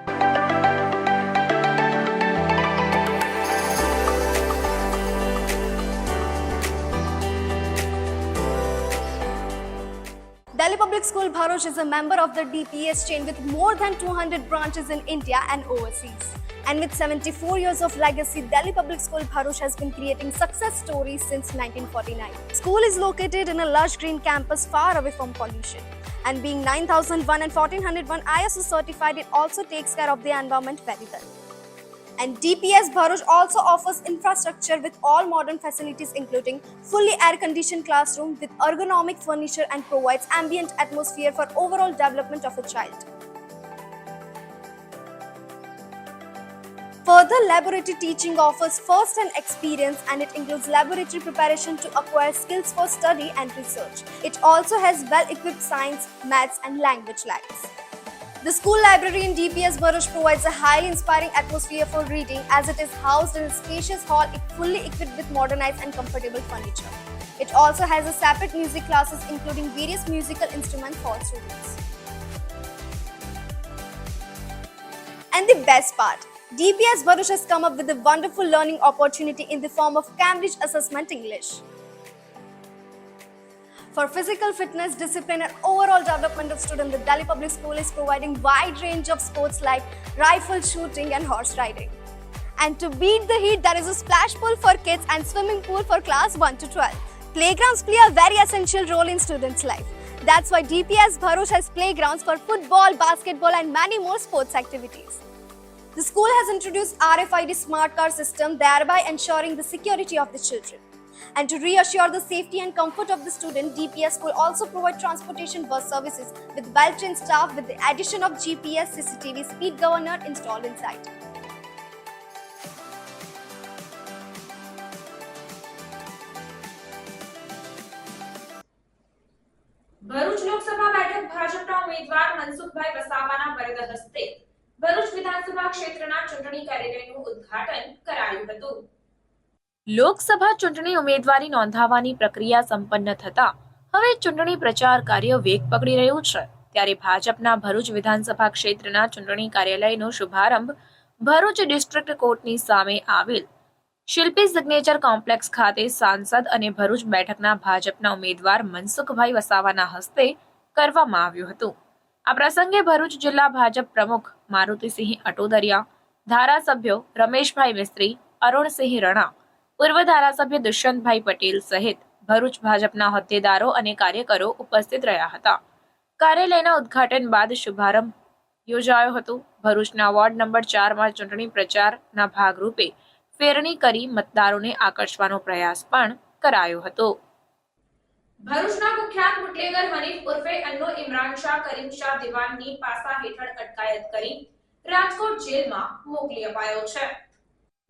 Delhi Public School Bharuch is a member of the DPS chain with more than 200 branches in India and overseas. And with 74 years of legacy, Delhi Public School Bharuch has been creating success stories since 1949. School is located in a lush green campus far away from pollution. And being 9001 and 1401 ISO certified, it also takes care of the environment very well. And DPS Bharuch also offers infrastructure with all modern facilities including fully air-conditioned classroom with ergonomic furniture and provides ambient atmosphere for overall development of a child. Further, laboratory teaching offers first-hand experience and it includes laboratory preparation to acquire skills for study and research. It also has well-equipped science, maths and language labs. The school library in DPS Bharuch provides a highly inspiring atmosphere for reading as it is housed in a spacious hall fully equipped with modernized and comfortable furniture. It also has a separate music classes including various musical instruments for students. And the best part, DPS Bharuch has come up with a wonderful learning opportunity in the form of Cambridge Assessment English. For physical fitness, discipline and overall development of students, the Delhi Public School is providing wide range of sports like rifle shooting and horse riding. And to beat the heat, there is a splash pool for kids and swimming pool for class 1 to 12. Playgrounds play a very essential role in students' life. That's why DPS Bharuch has playgrounds for football, basketball and many more sports activities. The school has introduced RFID smart card system, thereby ensuring the security of the children. And to reassure the safety and comfort of the student, DPS will also provide transportation bus services with well-trained staff with the addition of GPS CCTV speed governor installed inside. Bharuch Lok Sabha બેઠક ભાજપના ઉમેદવાર મનસુખભાઈ વસાવાના વરદ હસ્તે ભરૂચ વિધાનસભા ક્ષેત્રના ચૂંટણી કાર્યાલયનું ઉદ્ઘાટન કરાયું હતું. લોકસભા ચૂંટણી ઉમેદવારી નોંધાવવાની પ્રક્રિયા સંપન્ન થતા હવે ચૂંટણી પ્રચાર કાર્ય વેગ પકડી રહ્યું છે. ત્યારે ભાજપના ભરૂચ વિધાનસભા ક્ષેત્રના ચૂંટણી કાર્યાલયનો શુભારંભ ભરૂચ ડિસ્ટ્રિક્ટ કોર્ટની સામે આવેલ શિલ્પી સિગ્નેચર કોમ્પ્લેક્સ ખાતે સાંસદ અને ભરૂચ બેઠકના ભાજપના ઉમેદવાર મનસુખભાઈ વસાવાના હસ્તે કરવામાં આવ્યું હતું. આ પ્રસંગે ભરૂચ જિલ્લા ભાજપ પ્રમુખ મારુતિસિંહ અટોદરિયા, ધારાસભ્યો રમેશભાઈ મિસ્ત્રી, અરુણસિંહ રણા, પૂર્વ ધારાસભ્ય દુષ્યંતભાઈ પટેલ સહિત ભરૂચ ભાજપના હોદ્દેદારો અને કાર્યકરો ઉપસ્થિત રહ્યા હતા. કાર્યાલયના ઉદ્ઘાટન બાદ શુભારંભ યોજાયો હતો. ભરૂચના વોર્ડ નંબર 4માં ચૂંટણી પ્રચારના ભાગરૂપે ફેરણી કરી મતદારોને આકર્ષવાનો પ્રયાસ પણ કરાયો હતો. ભરૂચના કુખ્યાત બુટલેગર હનીફ ઉર્ફે અન્નો ઇમરાન શાહ કરીમ શાહ દિવાનની પાસા હેઠળ અટકાયત કરી રાજકોટ જેલમાં મોકલી અપાયો છે.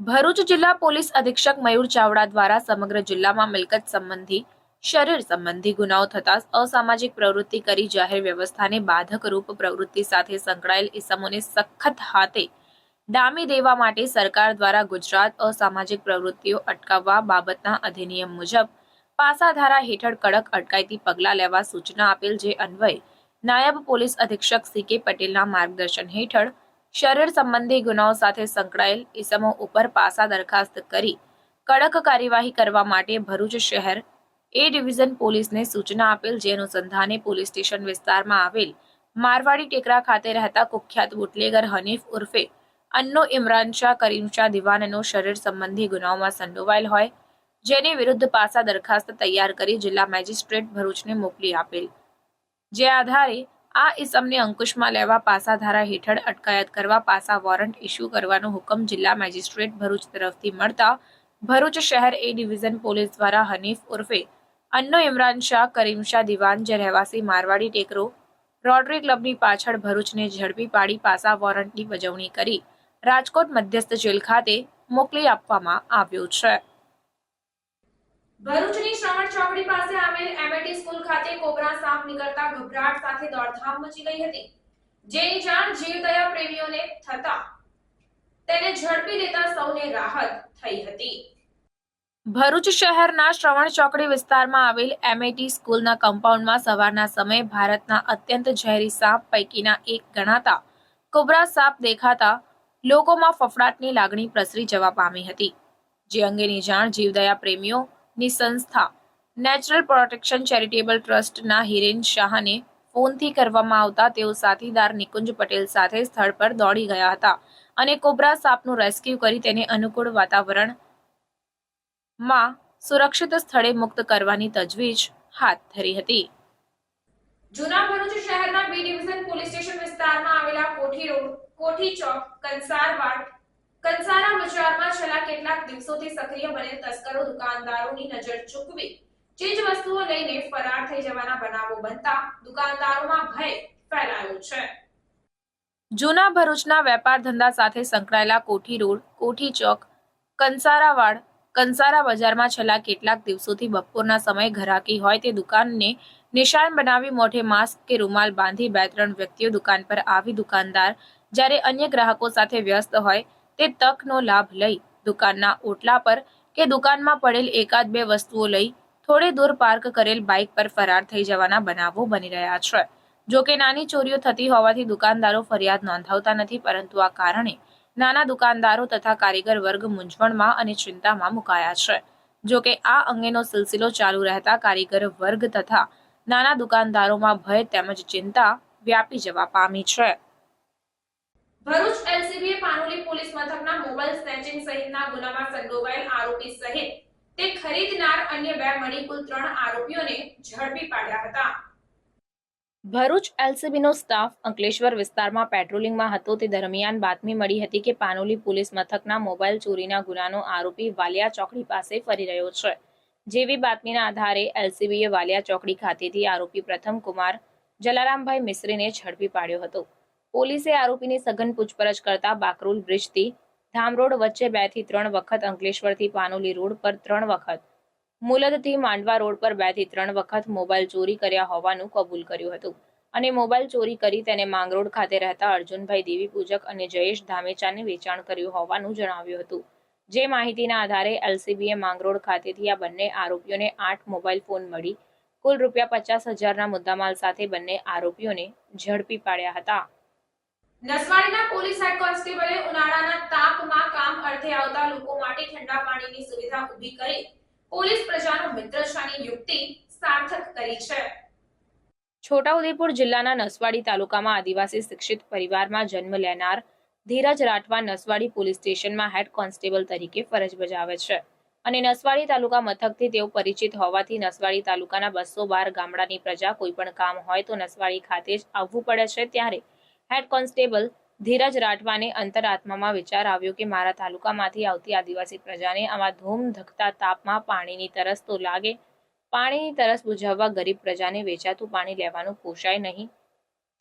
ભરૂચ જિલ્લા પોલીસ અધિક્ષક મયુર ચાવડા દ્વારા સમગ્ર જિલ્લામાં મિલકત સંબંધી, શરીર સંબંધી ગુનાઓ થતા અસામાજિક પ્રવૃત્તિ કરી જાહેર વ્યવસ્થાને બાધક રૂપ પ્રવૃત્તિ સાથે સંકળાયેલ ઇસમોને સખત હાથે ડામી દેવા માટે સરકાર દ્વારા ગુજરાત અસામાજિક પ્રવૃત્તિઓ અટકાવવા બાબતના અધિનિયમ મુજબ પાસાધારા હેઠળ કડક અટકાયતી પગલાં લેવા સૂચના આપેલ, જે અન્વયે નાયબ પોલીસ અધિક્ષક સી.કે. પટેલના માર્ગદર્શન હેઠળ શરીર સંબંધી ગુનાઓ સાથે સંકળાયેલ ઇસમો ઉપર પાસા દરખાસ્ત કરી કડક કાર્યવાહી કરવા માટે ભરૂચ શહેર એ ડિવિઝન પોલીસને સૂચના આપેલ, જે અનુસંધાને પોલીસ સ્ટેશન વિસ્તારમાં આવેલ મારવાડી ટેકરા ખાતે રહેતા કુખ્યાત બુટલેગર હનીફ ઉર્ફે અન્નો ઇમરાન શાહ કરીમ શાહ દિવાનનો શરીર સંબંધી ગુનાઓમાં સંડોવાયેલ હોય, જેની વિરુદ્ધ પાસા દરખાસ્ત તૈયાર કરી જિલ્લા મેજિસ્ટ્રેટ ભરૂચને મોકલી આપેલ, જે આધારે આ ઇસમને અંકુશમાં લેવા પાસાધારા હેઠળ અટકાયત કરવા પાસા વોરંટ ઇસ્યુ કરવાનો હુકમ જિલ્લા મેજિસ્ટ્રેટ ભરૂચ તરફથી મળતા ભરૂચ શહેર એ ડિવિઝન પોલીસ દ્વારા હનીફ ઉર્ફે અન્નો ઇમરાન શાહ કરીમ શાહ દિવાન, જે રહેવાસી મારવાડી ટેકરો રોટરી ક્લબની પાછળ ભરૂચને ઝડપી પાડી પાસા વોરંટની વજવણી કરી રાજકોટ મધ્યસ્થ જેલ ખાતે મોકલી આપવામાં આવ્યો છે. ભરૂચની શ્રવણ ચોકડી પાસે આવેલ એમએટી સ્કૂલ ખાતે કોબરા સાપ નીકળતા ગભરાટ સાથે દોડધામ મચી ગઈ હતી, જેની જાણ જીવદયા પ્રેમીઓને થતા તેને ઝડપી લેતા સૌને રાહત થઈ હતી. ભરૂચ શહેરના શ્રવણ ચોકડી વિસ્તારમાં આવેલ એમએટી સ્કૂલના કમ્પાઉન્ડમાં સવારના સમયે ભારતના અત્યંત ઝેરી સાપ પૈકીના એક ગણાતા કોબરા સાપ દેખાતા લોકોમાં ફફડાટની લાગણી પ્રસરી જવા પામી હતી, જે અંગેની જાણ જીવદયા પ્રેમીઓની સંસ્થા નેચરલ પ્રોટેક્શન ચેરિટેબલ ટ્રસ્ટના હિરેન શાહને ફોનથી કરવામાં આવતા તેઓ સાથીદાર નિકુંજ પટેલ સાથે સ્થળ પર દોડી ગયા હતા અને કોબરા સાપનું રેસ્ક્યુ કરી તેને અનુકૂળ વાતાવરણમાં સુરક્ષિત સ્થળે મુક્ત કરવાની તજવીજ હાથ ધરી હતી. જૂના ભરૂચ શહેરના બી ડિવિઝન પોલીસ સ્ટેશન વિસ્તારમાં આવેલા કોઠી રોડ, કોઠી ચોક, કંસારવાડ, કંસારા બજારમાં છેલ્લા કેટલાક દિવસોથી સક્રિય બનેલ તસ્કરો દુકાનદારોની નજર ચૂકવી ચીજ વસ્તુઓ લઈને ફરાર થઈ જવાના બનાવો બનતા દુકાનદારોમાં ભય ફેલાયો છે. જૂના ભરૂચના વેપાર ધંધા સાથે સંકળાયેલા કોઠી રોડ, કોઠી ચોક, કંસારાવાડ, કંસારા બજારમાં છેલ્લા કેટલાક દિવસોથી બપોરના સમયે ઘરાકી હોય તે દુકાનને નિશાન બનાવી મોઢે માસ્ક કે રૂમાલ બાંધી 2-3 વ્યક્તિઓ દુકાન પર આવી દુકાનદાર જ્યારે અન્ય ગ્રાહકો સાથે વ્યસ્ત હોય તે તકનો લાભ લઈ દુકાનના ઓટલા પર કે દુકાનમાં પડેલ 1-2 વસ્તુઓ લઈ થોડે દૂર પાર્ક કરેલ બાઇક પર ફરાર થઈ જવાના બનાવો બની રહ્યા છે. જો કે નાની ચોરીઓ થતી હોવાથી દુકાનદારો ફરિયાદ નોંધાવતા નથી, પરંતુ આ કારણે નાના દુકાનદારો તથા કારીગર વર્ગ મૂંઝવણમાં અને ચિંતામાં મુકાયા છે. જો કે આ અંગેનો સિલસિલો ચાલુ રહેતા કારીગર વર્ગ તથા નાના દુકાનદારોમાં ભય તેમજ ચિંતા વ્યાપી જવા પામી છે. ભરૂચ એલસીબીએ પાનોલી પોલીસ મથકના મોબાઈલ સ્નેચિંગ સહિતના ગુનામાં સંડોવાયેલ આરોપી સહિત તે ખરીદનાર અન્ય 2 મળી કુલ 3 આરોપીઓને ઝડપી પાડ્યા હતા. ભરૂચ એલસીબીનો સ્ટાફ અંકલેશ્વર વિસ્તારમાં પેટ્રોલિંગમાં હતો તે દરમિયાન બાતમી મળી હતી કે પાનોલી પોલીસ મથકના મોબાઈલ ચોરીના ગુનાનો આરોપી વાલિયા ચોકડી પાસે ફરી રહ્યો છે. જેવી બાતમીના આધારે એલસીબીએ વાલિયા ચોકડી ખાતેથી આરોપી પ્રથમ કુમાર જલારામભાઈ મિસ્ત્રીને ઝડપી પાડ્યો હતો. પોલીસે આરોપીની સઘન પૂછપરછ કરતા બાકરોલ બ્રિજથી ધામ રોડ વચ્ચે 2 થી 3 વખત, અંકલેશ્વરથી પાનોલી રોડ પર 3 વખત, મુલદથી માંડવા રોડ પર 2 થી 3 વખત મોબાઈલ ચોરી કર્યા હોવાનું કબૂલ કર્યું હતું અને મોબાઈલ ચોરી કરી તેને માંગરોળ ખાતે રહેતા અર્જુનભાઈ દેવી પૂજક અને જયેશ ધામેચાને વેચાણ કર્યું હોવાનું જણાવ્યું હતું. જે માહિતીના આધારે એલસીબીએ માંગરોળ ખાતેથી આ બંને આરોપીઓને 8 મોબાઈલ ફોન મળી કુલ ₹50,000ના મુદ્દામાલ સાથે બંને આરોપીઓને ઝડપી પાડ્યા હતા. નસવાડીના પોલીસ હેડ કોન્સ્ટેબલે ઉનાળાના તાપમાં કામ અર્થે આવતા લોકો માટે ઠંડા પાણીની સુવિધા ઊભી કરી પોલીસ પ્રજાનો મિત્ર છાની યુક્તિ સાર્થક કરી છે. છોટાઉદેપુર જિલ્લાના નસવાડી તાલુકામાં આદિવાસી શિક્ષિત પરિવારમાં જન્મ લેનાર ધીરજ રાઠવા નસવાડી પોલીસ સ્ટેશનમાં હેડ કોન્સ્ટેબલ તરીકે ફરજ બજાવે છે અને નસવાડી તાલુકા મથકથી તેઓ પરિચિત હોવાથી નસવાડી તાલુકાના 212 ગામડાની પ્રજા કોઈ પણ કામ હોય તો નસવાડી ખાતે જ આવવું પડે છે. ત્યારે હેડ કોન્સ્ટેબલ ધીરજ રાઠવાને અંતરાત્મામાં વિચાર આવ્યો કે મારા તાલુકામાંથી આવતી આદિવાસી પ્રજાને આવા ધૂમ ધકતા તાપમાં પાણીની તરસ તો લાગે, પાણીની તરસ બુઝાવવા ગરીબ પ્રજાને વેચાતું પાણી લેવાનું પોષાય નહીં.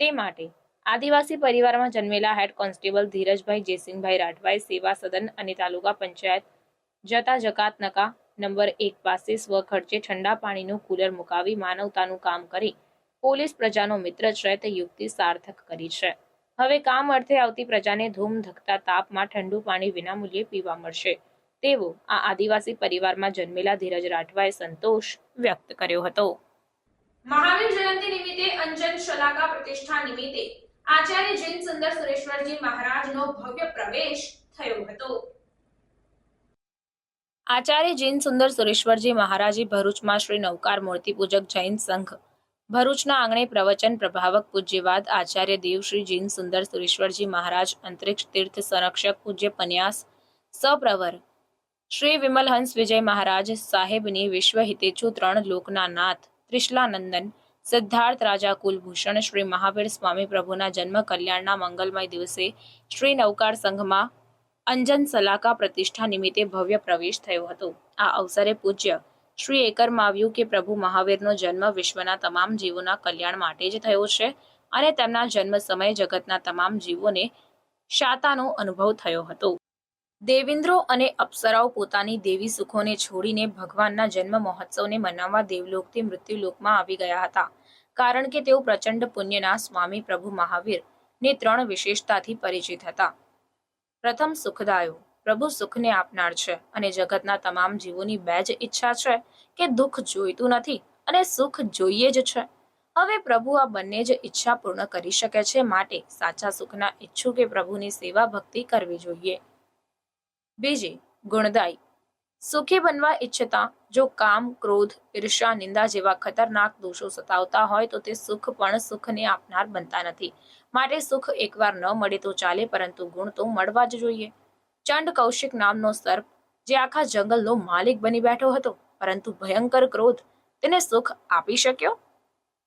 તે માટે આદિવાસી પરિવારમાં જન્મેલા હેડ કોન્સ્ટેબલ ધીરજભાઈ જેસિંગભાઈ રાઠવાએ સેવા સદન અને તાલુકા પંચાયત જતા જકાત નકા નંબર 1 પાસે સ્વખર્ચે ઠંડા પાણીનું કુલર મુકાવી માનવતાનું કામ કરી પોલીસ પ્રજાનો મિત્ર છે તે યુક્તિ સાર્થક કરી છે. હવે કામ અર્થે આવતી પ્રજાને ધૂમ ધકતા તાપમાં ઠંડુ પાણી વિનામૂલ્યે પીવા મળશે તેવો આ આદિવાસી પરિવારમાં જન્મેલા ધીરજ રાઠવાએ સંતોષ વ્યક્ત કર્યો હતો. મહાવીર જયંતિ નિમિત્તે અંજન શલાકા પ્રતિષ્ઠા નિમિત્તે આચાર્ય જૈન સુંદર સુરેશ્વરજી મહારાજનો ભવ્ય પ્રવેશ થયો હતો. આચાર્ય જૈન સુંદર સુરેશ્વરજી મહારાજે ભરૂચમાં શ્રી નવકાર મૂર્તિ પૂજક જૈન સંઘ ભરૂચના આંગણે પ્રવચન પ્રભાવક પૂજ્યવાદ આચાર્ય દેવ શ્રી જૈન સુંદર સુરેશ્વરજી મહારાજ અંતરિક્ષ તીર્થ સંરક્ષક પૂજ્ય પન્યાસ સપ્રવર શ્રી વિમલહંસ વિજય મહારાજ સાહેબની વિશ્વ હિતેચ્છુ 3 લોકના નાથ ત્રિશલાનંદન સિદ્ધાર્થ રાજા કુલભૂષણ શ્રી મહાવીર સ્વામી પ્રભુના જન્મ કલ્યાણના મંગલમય દિવસે શ્રી નવકાર સંઘમાં અંજન સલાકા પ્રતિષ્ઠા નિમિત્તે ભવ્ય પ્રવેશ થયો હતો. આ અવસરે પૂજ્ય શ્રી એકરમાં આવ્યું કે પ્રભુ મહાવીરનો જન્મ વિશ્વના તમામ જીવોના કલ્યાણ માટે જ થયો છે અને તેમના જન્મ સમયે જગતના તમામ જીવોને શાતાનો અનુભવ થયો હતો. દેવેન્દ્રો અને અપ્સરાઓ પોતાની દેવી સુખોને છોડીને ભગવાનના જન્મ મહોત્સવને મનાવવા દેવલોકથી મૃત્યુલોકમાં આવી ગયા હતા, કારણ કે તેઓ પ્રચંડ પુણ્યના સ્વામી પ્રભુ મહાવીરની 3 વિશેષતાથી પરિચિત હતા. પ્રથમ, સુખદાયો. પ્રભુ સુખને આપનાર છે અને જગતના તમામ જીવોની 2 જ ઈચ્છા છે કે દુઃખ જોઈતું નથી અને સુખ જોઈએ જ છે. હવે પ્રભુ આ બંને જ ઈચ્છા પૂર્ણ કરી શકે છે, માટે સાચા સુખના ઈચ્છુકે પ્રભુની સેવા ભક્તિ કરવી જોઈએ. બીજી, ગુણદાયી. સુખી બનવા ઈચ્છતા જો કામ, ક્રોધ, ઈર્ષ્યા, નિંદા જેવા ખતરનાક દોષો સતાવતા હોય તો તે સુખ પણ સુખને આપનાર બનતા નથી. માટે સુખ એકવાર ન મળે તો ચાલે, પરંતુ ગુણ તો મળવા જ જોઈએ. ચંડ કૌશિક નામનો સર્પ જે આખા જંગલનો માલિક બની બેઠો હતો, પરંતુ ભયંકર ક્રોધ તેને સુખ આપી શક્યો?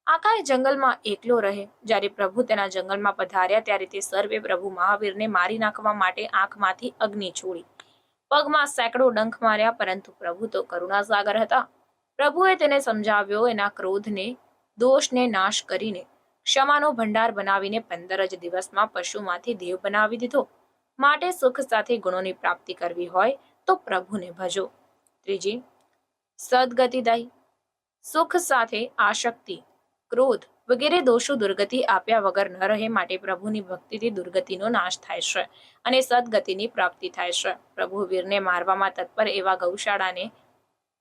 આખા જંગલમાં એકલો રહે. જ્યારે પ્રભુ તેના જંગલમાં પધાર્યા ત્યારે તે સર્પે પ્રભુ મહાવીરને મારી નાખવા માટે આંખમાંથી અગ્નિ છોડી, પગમાં સેંકડો ડંખ માર્યા, પરંતુ પ્રભુ તો કરુણાસાગર હતા. પ્રભુએ તેને સમજાવ્યો, એના ક્રોધને, દોષને નાશ કરીને ક્ષમાનો ભંડાર બનાવીને 15 જ દિવસમાં પશુમાંથી દેવ બનાવી દીધો. માટે સુખ સાથે ગુણોની પ્રાપ્તિ કરવી હોય તો પ્રભુને ભજો. ત્રીજી, સદગતિદાયી. સુખ સાથે આસક્તિ, ક્રોધ વગેરે દોષો દુર્ગતિ આપ્યા વગર ન રહે, માટે પ્રભુની ભક્તિથી દુર્ગતિનો નાશ થાય છે અને સદગતિની પ્રાપ્તિ થાય છે. પ્રભુ વીરને મારવામાં તત્પર એવા ગૌશાળાને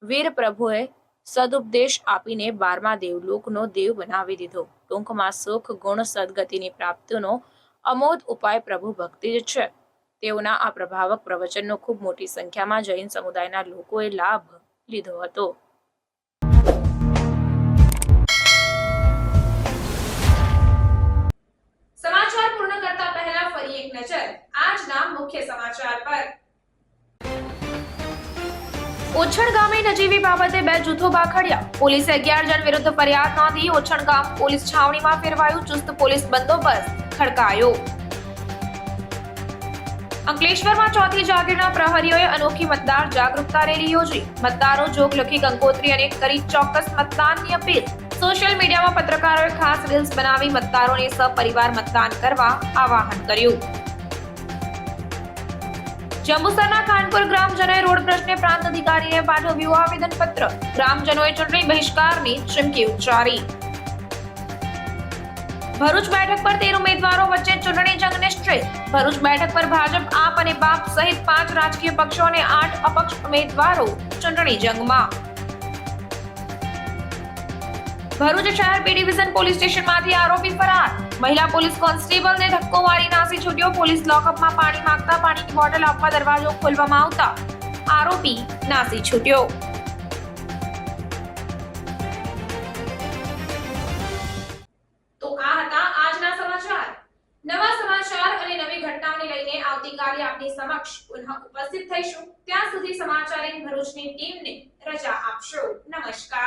વીર પ્રભુએ સદુપદેશ આપીને 12મા દેવલોકનો દેવ બનાવી દીધો. ટૂંકમાં સુખ, ગુણ, સદગતિની પ્રાપ્તિનો અમોધ ઉપાય પ્રભુ ભક્તિ જ છે. તેઓના આ પ્રભાવક પ્રવચનનો ખૂબ મોટી સંખ્યામાં જૈન સમુદાયના લોકોએ લાભ લીધો હતો. સમાચાર પૂર્ણ કરતા પહેલા ફરી એક નજર આજના મુખ્ય સમાચાર પર. ઓછણ ગામે નજીવી બાબતે 2 જૂથો બાખડ્યા. પોલીસે 11 જણ વિરુદ્ધ ફરિયાદ નોંધી. ઓછણ ગામ પોલીસ છાવણીમાં ફેરવાયું ચુસ્ત પોલીસ બંદોબસ્ત ખડકાયો. અંકલેશ્વરમાં ચોથી જાગીરના પ્રહરીઓએ અનોખી મતદાર જાગૃતતા રેલી યોજી. મતદારો જોગલખી, કંકોત્રી અને કરી ચોક્કસ મતદાનની અપીલ. સોશિયલ મીડિયામાં પત્રકારોએ ખાસ રીલ્સ બનાવી મતદારોને સપરિવાર મતદાન કરવા આહવાન કર્યું. જંબુસરના ખાનપુર ગ્રામજનોએ રોડ પ્રશ્ને પ્રાંત અધિકારીને પાઠવ્યું આવેદનપત્ર. ગ્રામજનોએ ચૂંટણી બહિષ્કારની ચીમકી ઉચ્ચારી. ભરૂચ બેઠક પર 13 ઉમેદવારો વચ્ચે ચૂંટણી જંગ નિશ્ચિત. ભરૂચ બેઠક પર ભાજપ, આપ અને બાપ સહિત 5 રાજકીય પક્ષો અને 8 અપક્ષ ઉમેદવારો ચૂંટણી જંગમાં. ભરૂચ શહેર પી ડિવિઝન પોલીસ સ્ટેશનમાંથી આરોપી ફરાર. મહિલા પોલીસ કોન્સ્ટેબલને ધક્કો મારી નાસી છૂટ્યો. પોલીસ લોકઅપમાં પાણી માંગતા પાણીની બોટલ આપવા દરવાજો ખોલવામાં આવતા આરોપી નાસી છૂટ્યો. તો આ હતા આજના સમાચાર. નવા સમાચાર અને નવી ઘટનાઓને લઈને આવતીકાલે આપની સમક્ષ પુનઃ ઉપસ્થિત થઈશું. ત્યાં સુધી સમાચાર ભરૂચની ટીમને રજા આપશો. નમસ્કાર.